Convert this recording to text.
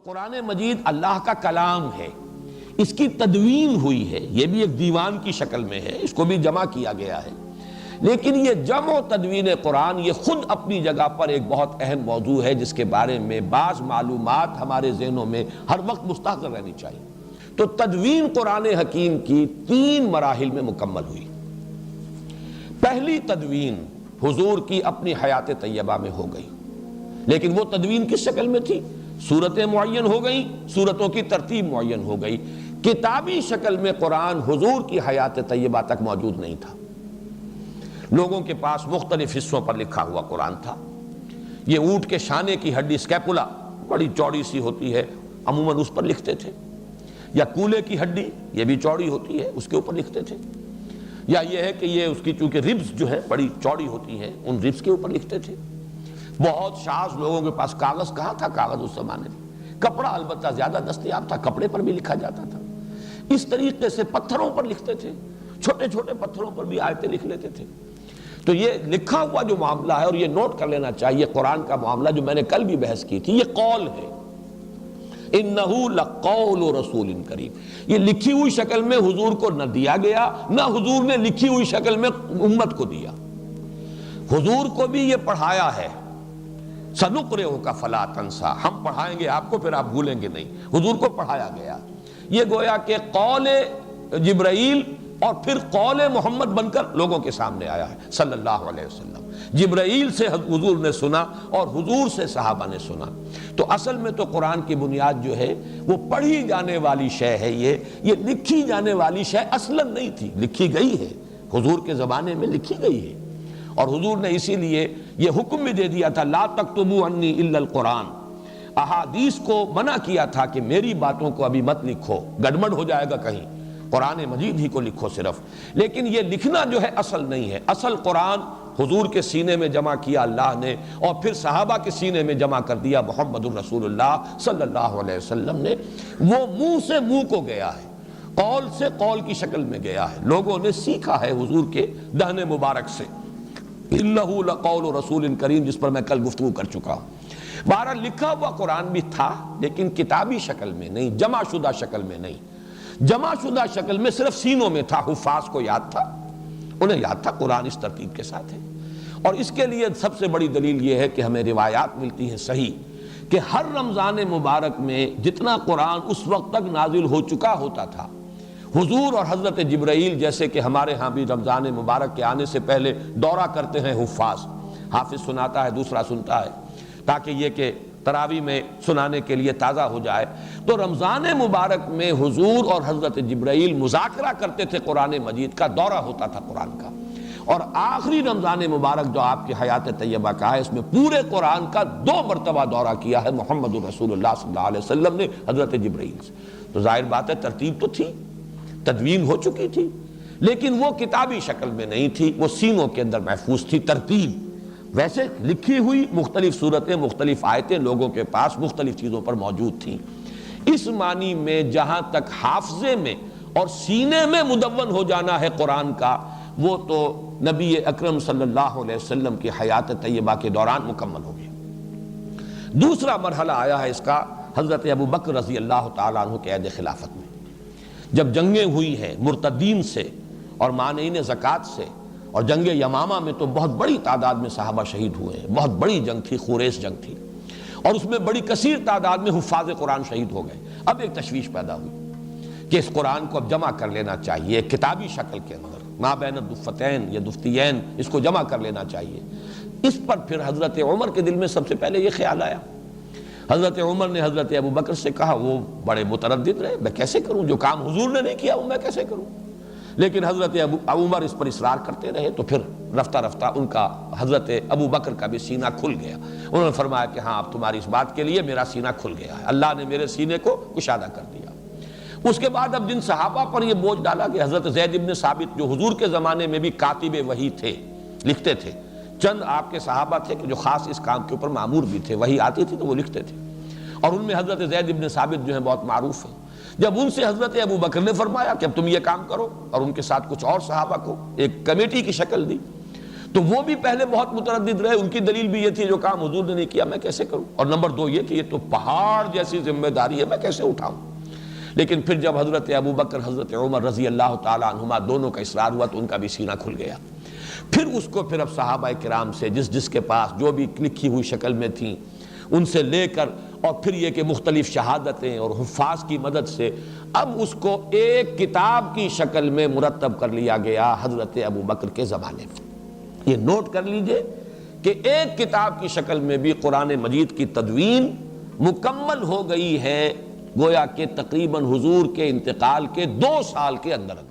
قرآن مجید اللہ کا کلام ہے، اس کی تدوین ہوئی ہے، یہ بھی ایک دیوان کی شکل میں ہے، اس کو بھی جمع کیا گیا ہے، لیکن یہ جمع و تدوین قرآن یہ خود اپنی جگہ پر ایک بہت اہم موضوع ہے جس کے بارے میں بعض معلومات ہمارے ذہنوں میں ہر وقت مستحضر رہنی چاہیے۔ تو تدوین قرآن حکیم کی 3 مراحل میں مکمل ہوئی۔ پہلی تدوین حضور کی اپنی حیات طیبہ میں ہو گئی، لیکن وہ تدوین کس شکل میں تھی؟ صورتیں معین ہو گئیں، صورتوں کی ترتیب معین ہو گئی، کتابی شکل میں قرآن حضور کی حیات طیبہ تک موجود نہیں تھا۔ لوگوں کے پاس مختلف حصوں پر لکھا ہوا قرآن تھا۔ یہ اونٹ کے شانے کی ہڈی اسکیپولا بڑی چوڑی سی ہوتی ہے، عموماً اس پر لکھتے تھے، یا کولے کی ہڈی یہ بھی چوڑی ہوتی ہے، اس کے اوپر لکھتے تھے، یا یہ ہے کہ یہ اس کی چونکہ ربز جو ہے بڑی چوڑی ہوتی ہیں، ان ربز کے اوپر لکھتے تھے۔ بہت شاذ لوگوں کے پاس کاغذ کہاں تھا، کاغذ اس زمانے میں، کپڑا البتہ زیادہ دستیاب تھا، کپڑے پر بھی لکھا جاتا تھا۔ اس طریقے سے پتھروں پر لکھتے تھے، چھوٹے چھوٹے پتھروں پر بھی آیتیں لکھ لیتے تھے۔ تو یہ لکھا ہوا جو معاملہ ہے، اور یہ نوٹ کر لینا چاہیے، قرآن کا معاملہ جو میں نے کل بھی بحث کی تھی، یہ قول ہے۔ اِنَّهُ لَقَوْلُ رَسُولٍ کریم، یہ لکھی ہوئی شکل میں حضور کو نہ دیا گیا، نہ حضور نے لکھی ہوئی شکل میں امت کو دیا۔ حضور کو بھی یہ پڑھایا ہے، سَنُقْرِئُكَ فَلَا تَنْسَىٰ، ہم پڑھائیں گے آپ کو پھر آپ بھولیں گے نہیں، حضور کو پڑھایا گیا۔ یہ گویا کہ قول جبرائیل اور پھر قول محمد بن کر لوگوں کے سامنے آیا ہے صلی اللہ علیہ وسلم۔ جبرائیل سے حضور نے سنا اور حضور سے صحابہ نے سنا۔ تو اصل میں تو قرآن کی بنیاد جو ہے وہ پڑھی جانے والی شے ہے، یہ لکھی جانے والی شے اصلاً نہیں تھی، لکھی گئی ہے، حضور کے زمانے میں لکھی گئی ہے، اور حضور نے اسی لیے یہ حکم بھی دے دیا تھا، لا تکتبوا عنی الا القرآن، احادیث کو منع کیا تھا کہ میری باتوں کو ابھی مت لکھو، گڑبڑ ہو جائے گا کہیں، قرآن مجید ہی کو لکھو صرف۔ لیکن یہ لکھنا جو ہے اصل نہیں ہے، اصل قرآن حضور کے سینے میں جمع کیا اللہ نے، اور پھر صحابہ کے سینے میں جمع کر دیا محمد الرسول اللہ صلی اللہ علیہ وسلم نے۔ وہ منہ سے منہ کو گیا ہے، قول سے قول کی شکل میں گیا ہے، لوگوں نے سیکھا ہے حضور کے دہن مبارک سے۔ اِنَّهُ لَقَوْلُ رَسُولٍ کریم، جس پر میں کل گفتگو کر چکا ہوں۔ بہرحال لکھا ہوا قرآن بھی تھا، لیکن کتابی شکل میں نہیں، جمع شدہ شکل میں نہیں۔ جمع شدہ شکل میں صرف سینوں میں تھا، حفاظ کو یاد تھا، انہیں یاد تھا قرآن اس ترتیب کے ساتھ ہے۔ اور اس کے لیے سب سے بڑی دلیل یہ ہے کہ ہمیں روایات ملتی ہیں صحیح کہ ہر رمضان مبارک میں جتنا قرآن اس وقت تک نازل ہو چکا ہوتا تھا، حضور اور حضرت جبرائیل جیسے کہ ہمارے ہاں بھی رمضان مبارک کے آنے سے پہلے دورہ کرتے ہیں حفاظ، حافظ سناتا ہے، دوسرا سنتا ہے، تاکہ یہ کہ تراویح میں سنانے کے لیے تازہ ہو جائے۔ تو رمضان مبارک میں حضور اور حضرت جبرائیل مذاکرہ کرتے تھے، قرآن مجید کا دورہ ہوتا تھا قرآن کا۔ اور آخری رمضان مبارک جو آپ کی حیات طیبہ کا ہے، اس میں پورے قرآن کا 2 مرتبہ دورہ کیا ہے محمد الرسول اللہ صلی اللہ علیہ وسلم نے حضرت جبرائیل سے۔ تو ظاہر بات ہے ترتیب تو تھی، تدوین ہو چکی تھی، لیکن وہ کتابی شکل میں نہیں تھی، وہ سینوں کے اندر محفوظ تھی ترتیب۔ ویسے لکھی ہوئی مختلف صورتیں، مختلف آیتیں لوگوں کے پاس مختلف چیزوں پر موجود تھیں۔ اس معنی میں جہاں تک حافظے میں اور سینے میں مدون ہو جانا ہے قرآن کا، وہ تو نبی اکرم صلی اللہ علیہ وسلم کی حیات طیبہ کے دوران مکمل ہو گیا۔ دوسرا مرحلہ آیا ہے اس کا حضرت ابوبکر رضی اللہ تعالیٰ عنہ کے عہد خلافت میں، جب جنگیں ہوئی ہیں مرتدین سے اور مانعین زکوٰۃ سے، اور جنگ یمامہ میں تو بہت بڑی تعداد میں صحابہ شہید ہوئے ہیں، بہت بڑی جنگ تھی، خوریس جنگ تھی، اور اس میں بڑی کثیر تعداد میں حفاظ قرآن شہید ہو گئے۔ اب ایک تشویش پیدا ہوئی کہ اس قرآن کو اب جمع کر لینا چاہیے کتابی شکل کے اندر، ما بین الدفتین یا دفتیین، اس کو جمع کر لینا چاہیے۔ اس پر پھر حضرت عمر کے دل میں سب سے پہلے یہ خیال آیا۔ حضرت عمر نے حضرت ابوبکر سے کہا، وہ بڑے متردد رہے، میں کیسے کروں، جو کام حضور نے نہیں کیا وہ میں کیسے کروں؟ لیکن حضرت عمر اس پر اصرار کرتے رہے، تو پھر رفتہ رفتہ ان کا حضرت ابوبکر کا بھی سینہ کھل گیا۔ انہوں نے فرمایا کہ ہاں اب تمہاری اس بات کے لیے میرا سینہ کھل گیا ہے، اللہ نے میرے سینے کو کشادہ کر دیا۔ اس کے بعد اب جن صحابہ پر یہ بوجھ ڈالا کہ حضرت زید بن ثابت جو حضور کے زمانے میں بھی کاتب وحی تھے، لکھتے تھے، چند آپ کے صحابہ تھے کہ جو خاص اس کام کے اوپر مامور بھی تھے، وحی آتی تھی تو وہ لکھتے تھے، اور ان میں حضرت زید بن ثابت جو ہیں بہت معروف ہیں۔ جب ان سے حضرت ابوبکر نے فرمایا کہ اب تم یہ کام کرو، اور ان کے ساتھ کچھ اور صحابہ کو ایک کمیٹی کی شکل دی، تو وہ بھی پہلے بہت متردد رہے، ان کی دلیل بھی یہ تھی جو کام حضور نے نہیں کیا میں کیسے کروں، اور نمبر دو یہ کہ یہ تو پہاڑ جیسی ذمہ داری ہے میں کیسے اٹھاؤں۔ لیکن پھر جب حضرت ابو بکر حضرت عمر رضی اللہ تعالیٰ عنہما دونوں کا اصرار ہوا تو ان کا بھی سینہ کھل گیا۔ پھر اس کو پھر اب صحابہ کرام سے جس کے پاس جو بھی لکھی ہوئی شکل میں تھیں ان سے لے کر، اور پھر یہ کہ مختلف شہادتیں اور حفاظ کی مدد سے اب اس کو ایک کتاب کی شکل میں مرتب کر لیا گیا حضرت ابو بکر کے زمانے میں۔ یہ نوٹ کر لیجئے کہ ایک کتاب کی شکل میں بھی قرآن مجید کی تدوین مکمل ہو گئی ہے، گویا کہ تقریباً حضور کے انتقال کے 2 سال کے اندر۔